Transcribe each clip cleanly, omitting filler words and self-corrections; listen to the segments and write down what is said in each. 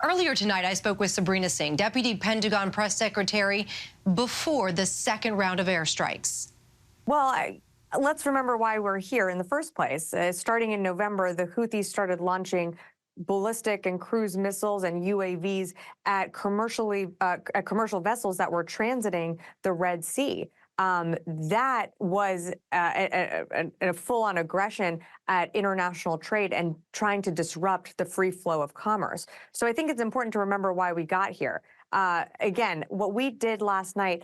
Earlier tonight, I spoke with Sabrina Singh, Deputy Pentagon Press Secretary, before the second round of airstrikes. Well, let's remember why we're here in the first place. Starting in November, the Houthis started launching ballistic and cruise missiles and UAVs at commercial vessels that were transiting the Red Sea. That was a full-on aggression at international trade and trying to disrupt the free flow of commerce. So I think it's important to remember why we got here. Again, what we did last night,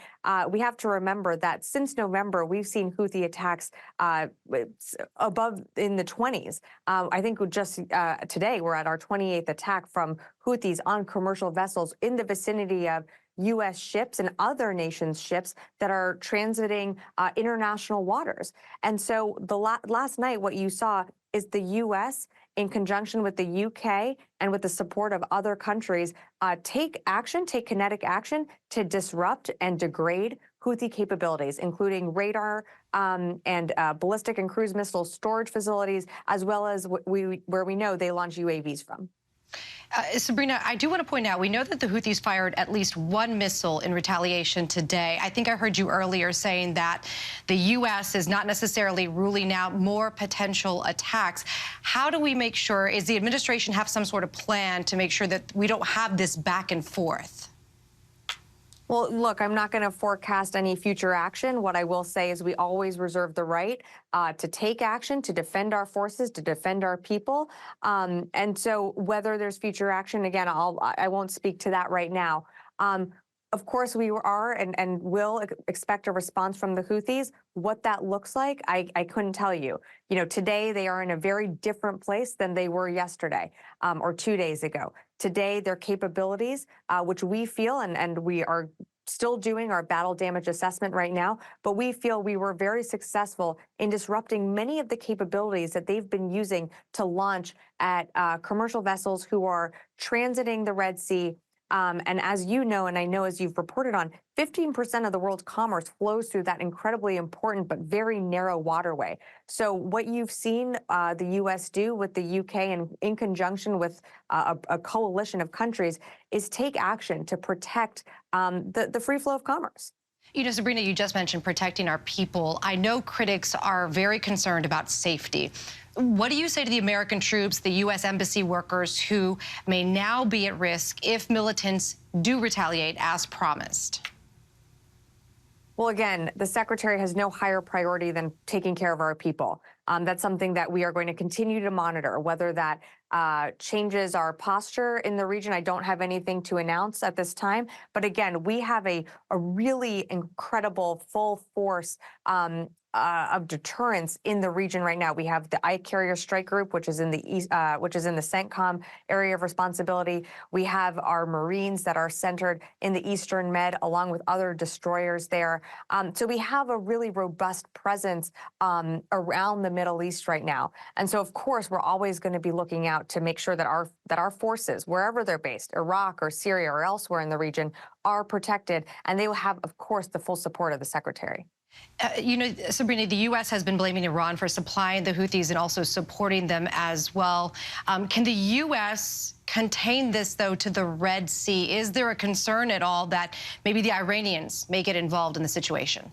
we have to remember that since November, we've seen Houthi attacks above in the 20s. I think just today, we're at our 28th attack from Houthis on commercial vessels in the vicinity of U.S. ships and other nations' ships that are transiting international waters. And so last night, what you saw is the U.S., in conjunction with the U.K. and with the support of other countries, take kinetic action to disrupt and degrade Houthi capabilities, including radar and ballistic and cruise missile storage facilities, as well as where we know they launch UAVs from. Sabrina, I do want to point out, we know that the Houthis fired at least one missile in retaliation today. I think I heard you earlier saying that the U.S. is not necessarily ruling out more potential attacks. How do we make sure, is the administration have some sort of plan to make sure that we don't have this back and forth? Well, look, I'm not going to forecast any future action. What I will say is we always reserve the right to take action, to defend our forces, to defend our people. And so whether there's future action, again, I won't speak to that right now. Of course, we are and will expect a response from the Houthis. What that looks like, I couldn't tell you. You know, today they are in a very different place than they were yesterday or 2 days ago. Today, their capabilities, which we feel, and we are still doing our battle damage assessment right now, but we feel we were very successful in disrupting many of the capabilities that they've been using to launch at commercial vessels who are transiting the Red Sea. And as you know, and I know as you've reported on, 15% of the world's commerce flows through that incredibly important but very narrow waterway. So what you've seen the U.S. do with the U.K. and in conjunction with a coalition of countries is take action to protect the free flow of commerce. You know, Sabrina, you just mentioned protecting our people. I know critics are very concerned about safety. What do you say to the American troops, the U.S. embassy workers who may now be at risk if militants do retaliate as promised? Well, again, the secretary has no higher priority than taking care of our people. That's something that we are going to continue to monitor, whether that changes our posture in the region. I don't have anything to announce at this time. But again, we have a really incredible full force of deterrence in the region right now. We have the Ike Carrier Strike Group, which is in the east, which is in the CENTCOM area of responsibility. We have our Marines that are centered in the Eastern Med, along with other destroyers there. So we have a really robust presence around the Middle East right now. And so, of course, we're always going to be looking out to make sure that our forces, wherever they're based, Iraq or Syria or elsewhere in the region, are protected. And they will have, of course, the full support of the secretary. You know, Sabrina, the U.S. has been blaming Iran for supplying the Houthis and also supporting them as well. Can the U.S. contain this, though, to the Red Sea? Is there a concern at all that maybe the Iranians may get involved in the situation?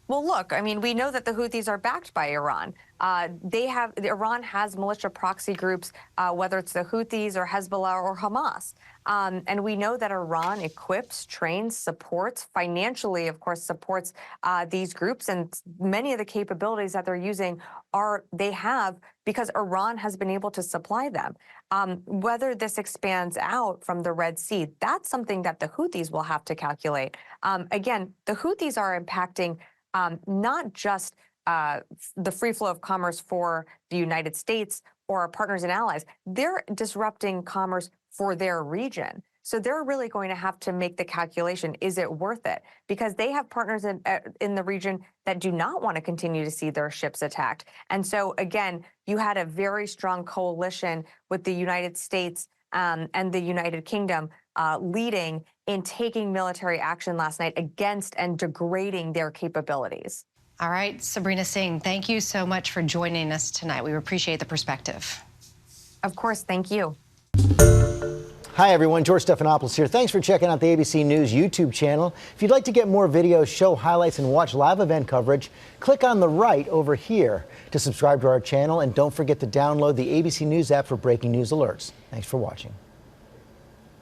Well, look, I mean, we know that the Houthis are backed by Iran. Iran has militia proxy groups, whether it's the Houthis or Hezbollah or Hamas. And we know that Iran equips, trains, supports, financially, of course, supports these groups. And many of the capabilities that they're using they have because Iran has been able to supply them. Whether this expands out from the Red Sea, that's something that the Houthis will have to calculate. Again, the Houthis are impacting not just the free flow of commerce for the United States or our partners and allies. They're disrupting commerce for their region. So they're really going to have to make the calculation, is it worth it? Because they have partners in the region that do not want to continue to see their ships attacked. And so, again, you had a very strong coalition with the United States and the United Kingdom leading in taking military action last night against and degrading their capabilities. All right, Sabrina Singh, thank you so much for joining us tonight. We appreciate the perspective. Of course, thank you. Hi, everyone. George Stephanopoulos here. Thanks for checking out the ABC News YouTube channel. If you'd like to get more videos, show highlights, and watch live event coverage, click on the right over here to subscribe to our channel. And don't forget to download the ABC News app for breaking news alerts. Thanks for watching.